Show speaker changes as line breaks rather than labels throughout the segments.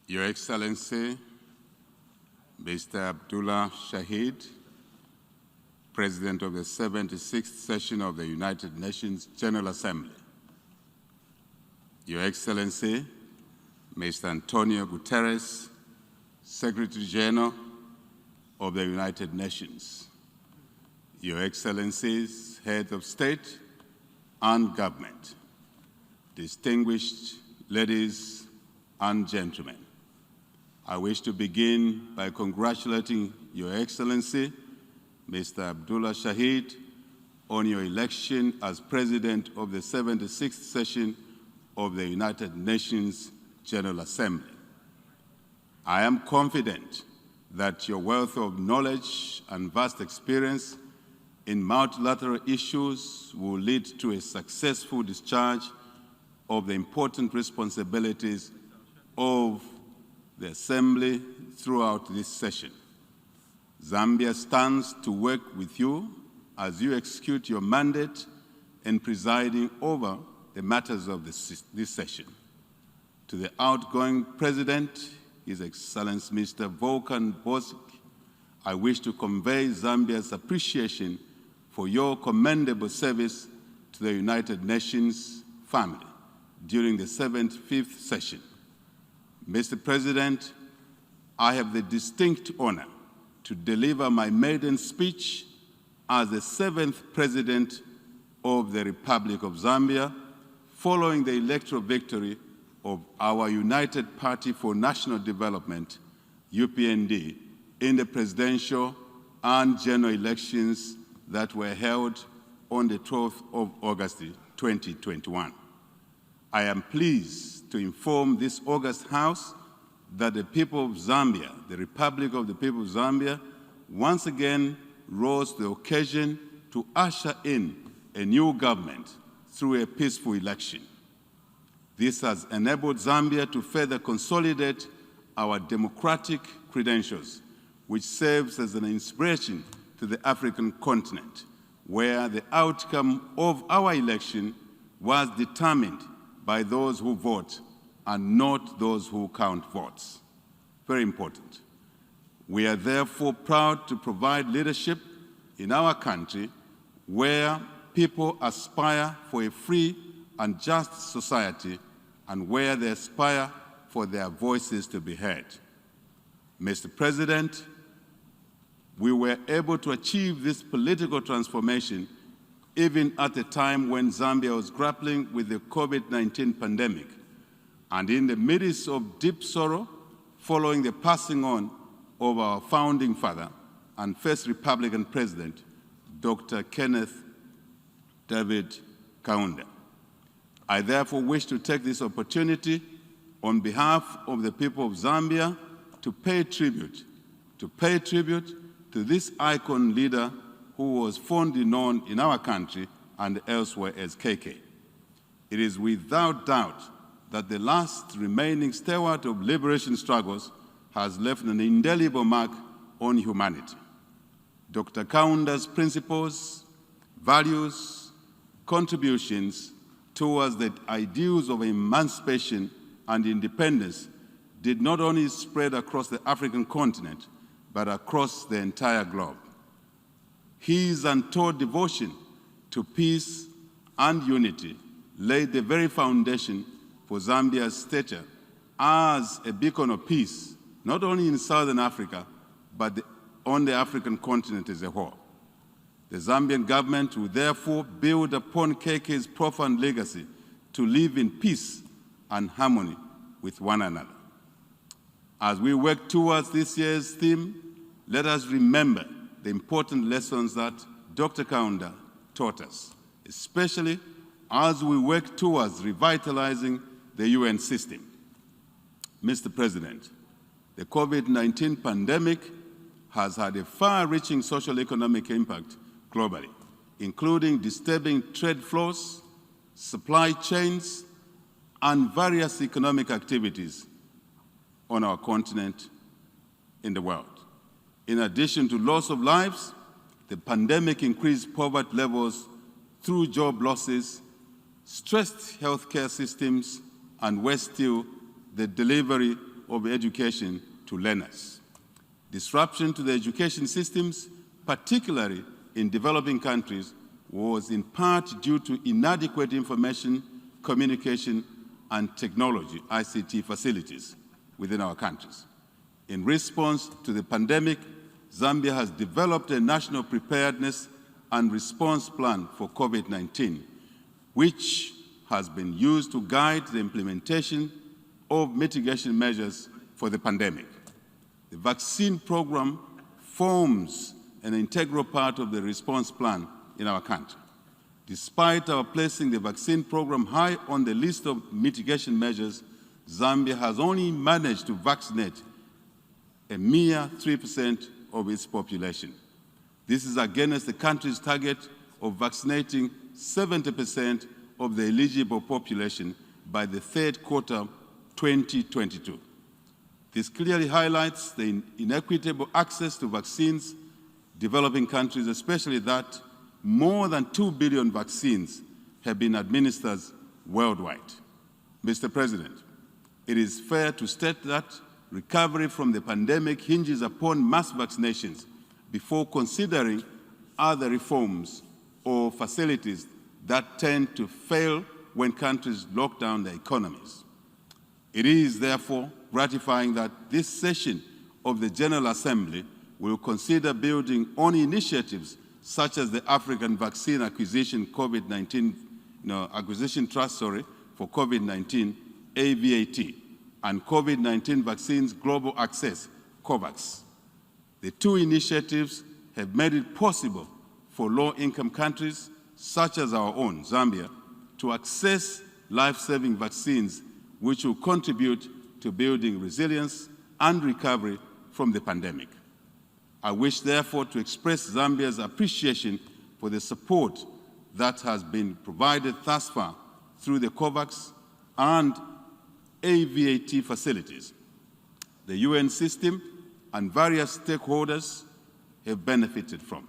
Your Excellency, Mr. Abdullah Shahid, President of the 76th Session of the United Nations General Assembly. Your Excellency, Mr. Antonio Guterres, Secretary General of the United Nations. Your Excellencies, Heads of State and Government, distinguished ladies and gentlemen, I wish to begin by congratulating Your Excellency, Mr. Abdullah Shahid, on your election as President of the 76th Session of the United Nations General Assembly. I am confident that your wealth of knowledge and vast experience in multilateral issues will lead to a successful discharge of the important responsibilities of the Assembly throughout this session. Zambia stands to work with you as you execute your mandate in presiding over the matters of this session. To the outgoing President, His Excellency Mr. Volkan Bozkır, I wish to convey Zambia's appreciation for your commendable service to the United Nations family during the 75th session. Mr. President, I have the distinct honor to deliver my maiden speech as the 7th President of the Republic of Zambia, following the electoral victory of our United Party for National Development, UPND, in the presidential and general elections that were held on the 12th of August 2021. I am pleased to inform this august House that the people of Zambia, the Republic of the People of Zambia, once again rose to the occasion to usher in a new government through a peaceful election. This has enabled Zambia to further consolidate our democratic credentials, which serves as an inspiration to the African continent, where the outcome of our election was determined by those who vote and not those who count votes. Very important. We are therefore proud to provide leadership in our country where people aspire for a free and just society and where they aspire for their voices to be heard. Mr. President, we were able to achieve this political transformation even at a time when Zambia was grappling with the COVID-19 pandemic and in the midst of deep sorrow following the passing on of our founding father and first Republican President, Dr. Kenneth David Kaunda. I therefore wish to take this opportunity on behalf of the people of Zambia to pay tribute to this icon leader who was fondly known in our country and elsewhere as KK. It is without doubt that the last remaining stalwart of liberation struggles has left an indelible mark on humanity. Dr. Kaunda's principles, values, contributions towards the ideals of emancipation and independence did not only spread across the African continent, but across the entire globe. His untold devotion to peace and unity laid the very foundation for Zambia's stature as a beacon of peace, not only in Southern Africa, but on the African continent as a whole. The Zambian government will therefore build upon KK's profound legacy to live in peace and harmony with one another. As we work towards this year's theme, let us remember the important lessons that Dr. Kaunda taught us, especially as we work towards revitalizing the UN system. Mr. President, the COVID-19 pandemic has had a far-reaching social-economic impact globally, including disturbing trade flows, supply chains, and various economic activities on our continent in the world. In addition to loss of lives, the pandemic increased poverty levels through job losses, stressed healthcare systems, and worse still, the delivery of education to learners. Disruption to the education systems, particularly in developing countries, was in part due to inadequate information, communication, and technology, ICT facilities within our countries. In response to the pandemic, Zambia has developed a national preparedness and response plan for COVID-19, which has been used to guide the implementation of mitigation measures for the pandemic. The vaccine program forms an integral part of the response plan in our country. Despite our placing the vaccine program high on the list of mitigation measures, Zambia has only managed to vaccinate a mere 3% of its population. This is against the country's target of vaccinating 70% of the eligible population by the third quarter 2022. This clearly highlights the inequitable access to vaccines in developing countries, especially that more than 2 billion vaccines have been administered worldwide. Mr. President, it is fair to state that recovery from the pandemic hinges upon mass vaccinations before considering other reforms or facilities that tend to fail when countries lock down their economies. It is therefore gratifying that this session of the General Assembly will consider building on initiatives such as the African Vaccine Acquisition Acquisition Trust for COVID-19, AVAT, and COVID-19 Vaccines Global Access, COVAX. The two initiatives have made it possible for low-income countries, such as our own, Zambia, to access life-saving vaccines which will contribute to building resilience and recovery from the pandemic. I wish, therefore, to express Zambia's appreciation for the support that has been provided thus far through the COVAX and AVAT facilities. The UN system and various stakeholders have benefited from.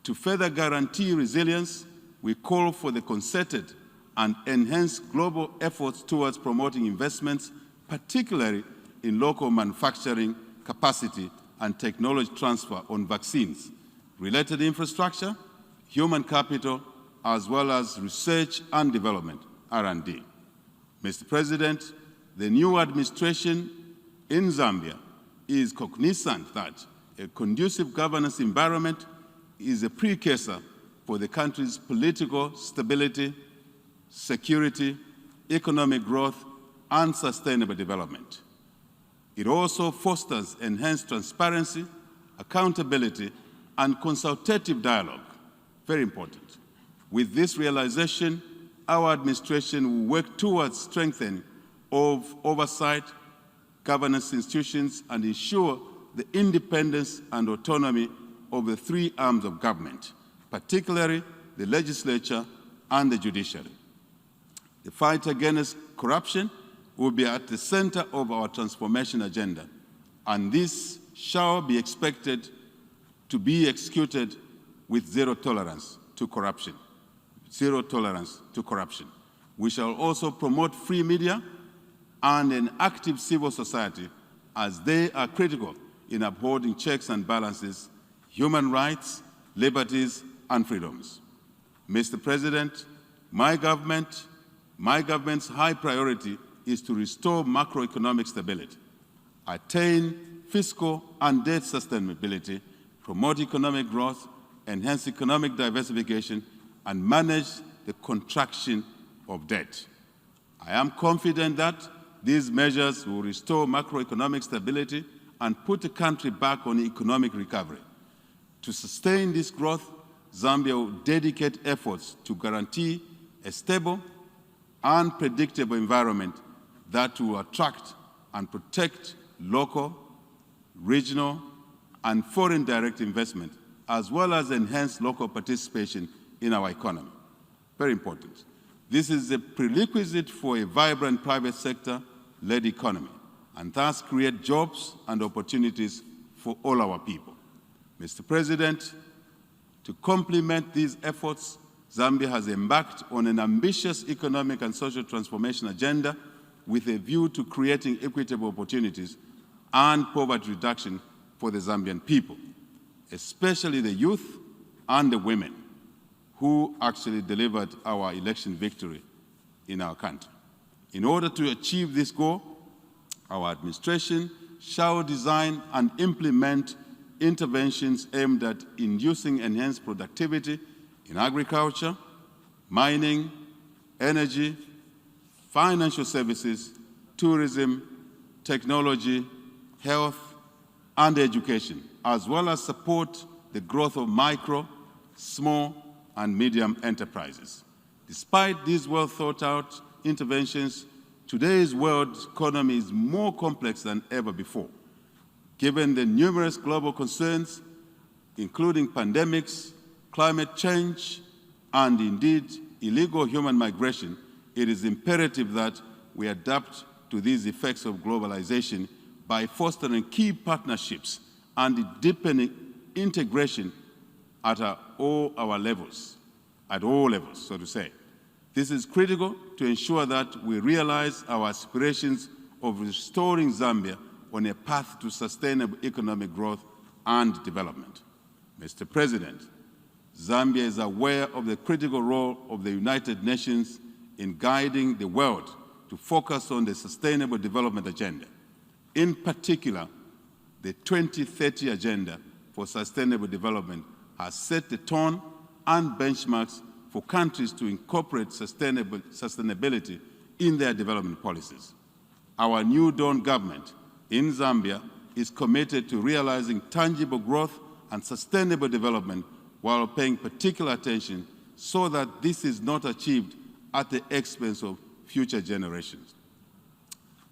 To further guarantee resilience, we call for the concerted and enhanced global efforts towards promoting investments, particularly in local manufacturing capacity and technology transfer on vaccines, related infrastructure, human capital, as well as research and development, R&D. Mr. President, the new administration in Zambia is cognizant that a conducive governance environment is a precursor for the country's political stability, security, economic growth, and sustainable development. It also fosters enhanced transparency, accountability, and consultative dialogue. Very important. With this realization, our administration will work towards strengthening of oversight, governance institutions, and ensure the independence and autonomy of the three arms of government, particularly the legislature and the judiciary. The fight against corruption will be at the center of our transformation agenda, and this shall be expected to be executed with zero tolerance to corruption. Zero tolerance to corruption. We shall also promote free media and an active civil society, as they are critical in upholding checks and balances, human rights, liberties, and freedoms. Mr. President, my government's high priority is to restore macroeconomic stability, attain fiscal and debt sustainability, promote economic growth, enhance economic diversification, and manage the contraction of debt. I am confident that these measures will restore macroeconomic stability and put the country back on economic recovery. To sustain this growth, Zambia will dedicate efforts to guarantee a stable and predictable environment that will attract and protect local, regional, and foreign direct investment, as well as enhance local participation in our economy. Very important. This is a prerequisite for a vibrant private sector-led economy, and thus create jobs and opportunities for all our people. Mr. President, to complement these efforts, Zambia has embarked on an ambitious economic and social transformation agenda with a view to creating equitable opportunities and poverty reduction for the Zambian people, especially the youth and the women who actually delivered our election victory in our country. In order to achieve this goal, our administration shall design and implement interventions aimed at inducing enhanced productivity in agriculture, mining, energy, financial services, tourism, technology, health, and education, as well as support the growth of micro, small, and medium enterprises. Despite these well-thought-out interventions, today's world economy is more complex than ever before. Given the numerous global concerns, including pandemics, climate change, and indeed illegal human migration, it is imperative that we adapt to these effects of globalization by fostering key partnerships and deepening integration at all levels, so to say. This is critical to ensure that we realize our aspirations of restoring Zambia on a path to sustainable economic growth and development. Mr. President, Zambia is aware of the critical role of the United Nations in guiding the world to focus on the Sustainable Development Agenda. In particular, the 2030 Agenda for Sustainable Development has set the tone and benchmarks for countries to incorporate sustainability in their development policies. Our New Dawn government in Zambia is committed to realizing tangible growth and sustainable development while paying particular attention so that this is not achieved at the expense of future generations.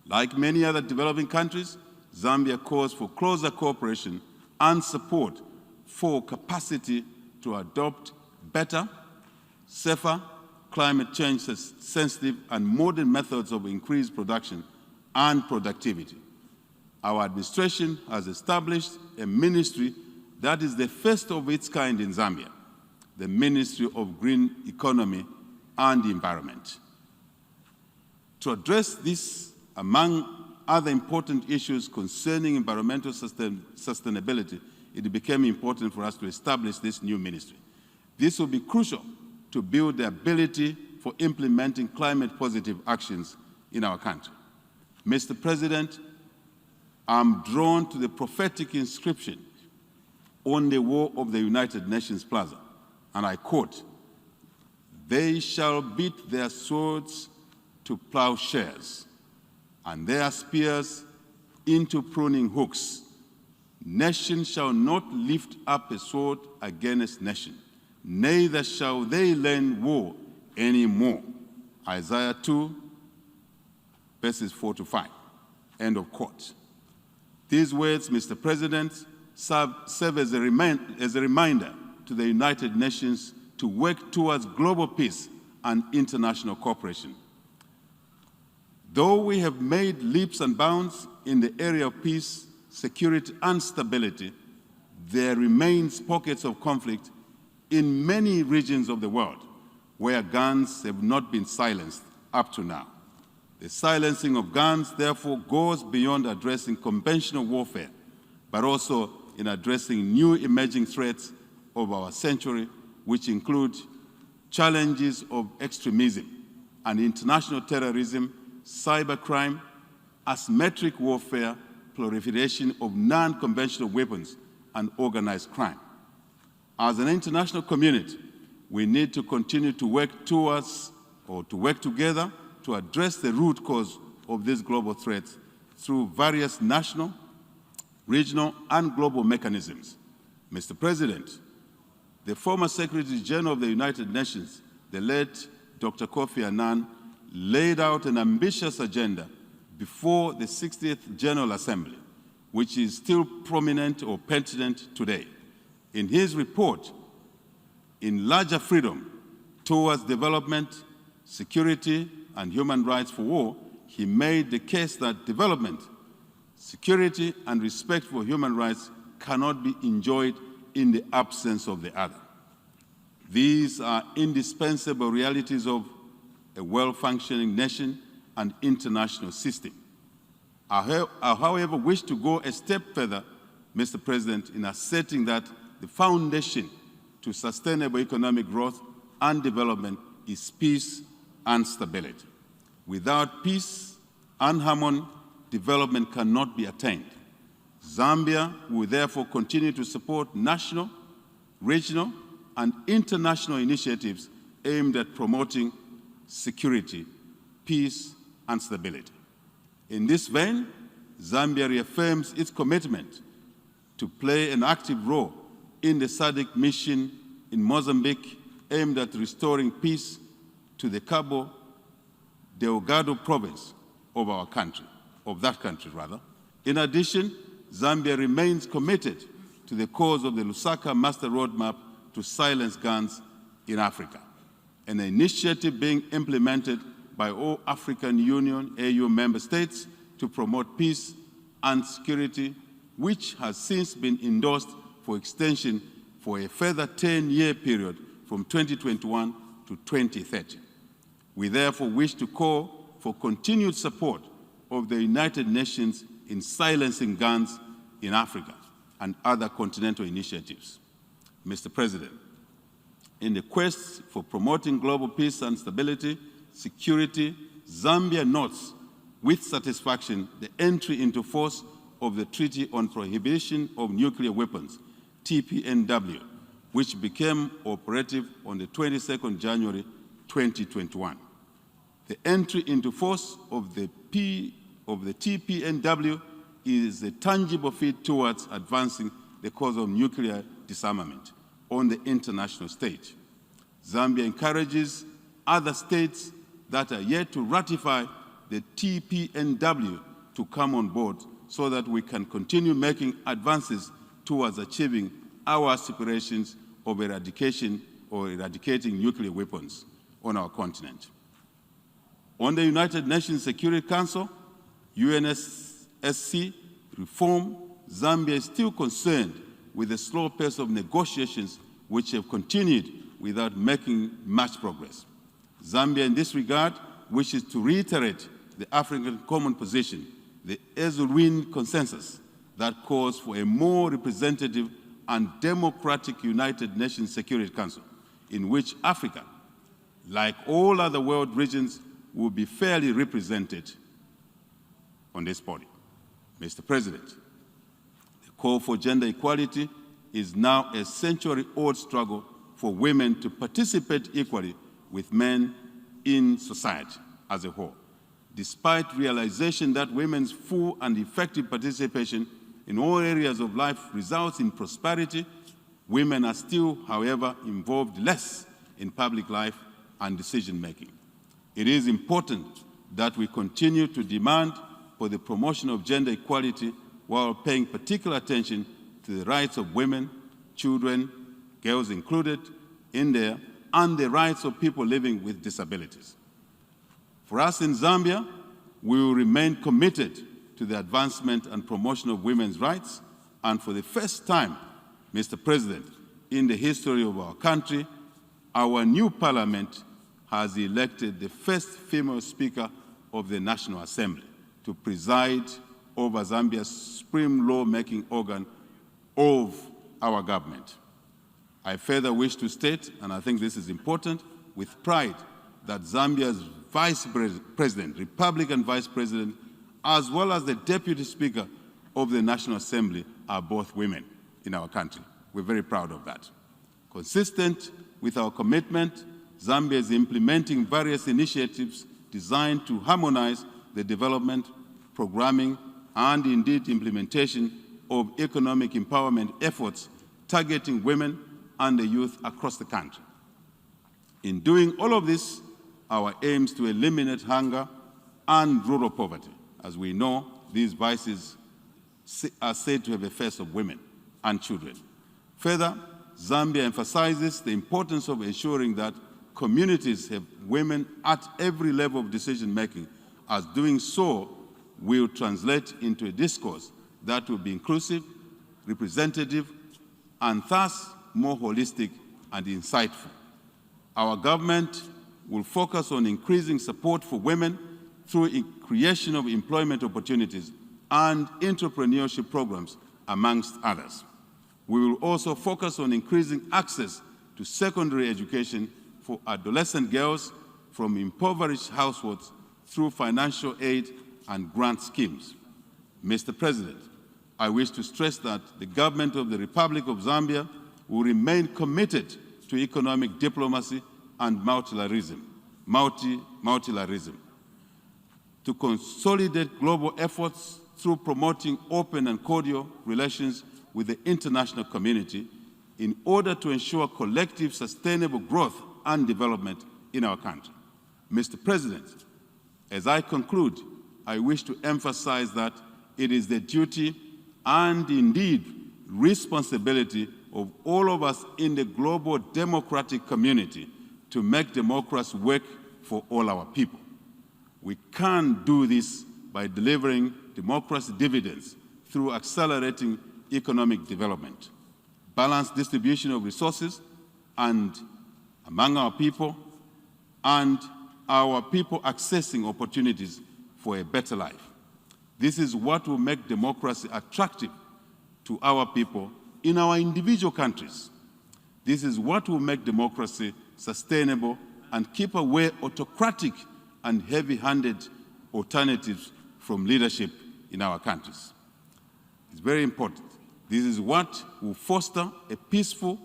Like many other developing countries, Zambia calls for closer cooperation and support for capacity to adopt better, safer, climate change sensitive and modern methods of increased production and productivity. Our administration has established a ministry that is the first of its kind in Zambia, the Ministry of Green Economy and Environment. To address this, among other important issues concerning environmental sustainability, it became important for us to establish this new ministry. This will be crucial to build the ability for implementing climate-positive actions in our country. Mr. President, I'm drawn to the prophetic inscription on the wall of the United Nations Plaza, and I quote, "They shall beat their swords to plowshares, and their spears into pruning hooks. Nation shall not lift up a sword against nation, neither shall they learn war anymore." Isaiah 2, verses 4 to 5, end of quote. These words, Mr. President, serve as a reminder to the United Nations to work towards global peace and international cooperation. Though we have made leaps and bounds in the area of peace, security, and stability, there remains pockets of conflict in many regions of the world where guns have not been silenced up to now. The silencing of guns, therefore, goes beyond addressing conventional warfare, but also in addressing new emerging threats of our century, which include challenges of extremism and international terrorism, cybercrime, asymmetric warfare, proliferation of non-conventional weapons, and organized crime. As an international community, we need to continue to work together to address the root cause of these global threats through various national, regional, and global mechanisms. Mr. President, the former Secretary General of the United Nations, the late Dr. Kofi Annan, laid out an ambitious agenda before the 60th General Assembly, which is still prominent or pertinent today. In his report, In Larger Freedom Towards Development, Security, and Human Rights for All, he made the case that development, security, and respect for human rights cannot be enjoyed in the absence of the other. These are indispensable realities of a well-functioning nation and international system. I, however, wish to go a step further, Mr. President, in asserting that the foundation to sustainable economic growth and development is peace and stability. Without peace and harmony, development cannot be attained. Zambia will therefore continue to support national, regional, and international initiatives aimed at promoting security, peace, and stability. In this vein, Zambia reaffirms its commitment to play an active role in the SADC mission in Mozambique aimed at restoring peace to the Cabo Delgado province of that country. In addition, Zambia remains committed to the cause of the Lusaka Master Roadmap to silence guns in Africa, an initiative being implemented by all African Union AU member states to promote peace and security, which has since been endorsed for extension for a further 10-year period from 2021 to 2030. We therefore wish to call for continued support of the United Nations in silencing guns in Africa and other continental initiatives. Mr. President, in the quest for promoting global peace and stability, security, Zambia notes with satisfaction the entry into force of the Treaty on Prohibition of Nuclear Weapons, TPNW, which became operative on the 22nd January 2021. The entry into force of the TPNW is a tangible feat towards advancing the cause of nuclear disarmament on the international stage. Zambia encourages other states that are yet to ratify the TPNW to come on board so that we can continue making advances towards achieving our aspirations of eradicating nuclear weapons on our continent. On the United Nations Security Council, UNSC reform, Zambia is still concerned with the slow pace of negotiations which have continued without making much progress. Zambia, in this regard, wishes to reiterate the African Common Position, the Ezulwini Consensus, that calls for a more representative and democratic United Nations Security Council, in which Africa, like all other world regions, will be fairly represented on this body. Mr. President, the call for gender equality is now a century-old struggle for women to participate equally with men in society as a whole. Despite realization that women's full and effective participation in all areas of life results in prosperity, women are still, however, involved less in public life and decision-making. It is important that we continue to demand for the promotion of gender equality while paying particular attention to the rights of women, children, girls included in there, and the rights of people living with disabilities. For us in Zambia, we will remain committed to the advancement and promotion of women's rights, and for the first time, Mr. President, in the history of our country, our new parliament has elected the first female Speaker of the National Assembly to preside over Zambia's supreme law-making organ of our government. I further wish to state, and I think this is important, with pride, that Zambia's Vice President, Republican Vice President, as well as the Deputy Speaker of the National Assembly are both women in our country. We're very proud of that. Consistent with our commitment, Zambia is implementing various initiatives designed to harmonize the development, programming, and indeed implementation of economic empowerment efforts targeting women and the youth across the country. In doing all of this, our aim is to eliminate hunger and rural poverty. As we know, these vices are said to have the face of women and children. Further, Zambia emphasizes the importance of ensuring that communities have women at every level of decision-making, as doing so will translate into a discourse that will be inclusive, representative, and thus more holistic and insightful. Our government will focus on increasing support for women through creation of employment opportunities and entrepreneurship programs, amongst others. We will also focus on increasing access to secondary education for adolescent girls from impoverished households through financial aid and grant schemes. Mr. President, I wish to stress that the government of the Republic of Zambia will remain committed to economic diplomacy and multilateralism, to consolidate global efforts through promoting open and cordial relations with the international community in order to ensure collective sustainable growth and development in our country. Mr. President, as I conclude, I wish to emphasize that it is the duty and indeed responsibility of all of us in the global democratic community to make democracy work for all our people. We can't do this by delivering democracy dividends through accelerating economic development, balanced distribution of resources and among our people, and our people accessing opportunities for a better life. This is what will make democracy attractive to our people in our individual countries. This is what will make democracy sustainable and keep away autocratic and heavy-handed alternatives from leadership in our countries. It's very important. This is what will foster a peaceful,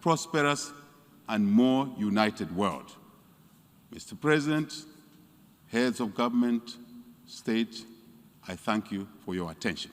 prosperous, and more united world. Mr. President, heads of government, state, I thank you for your attention.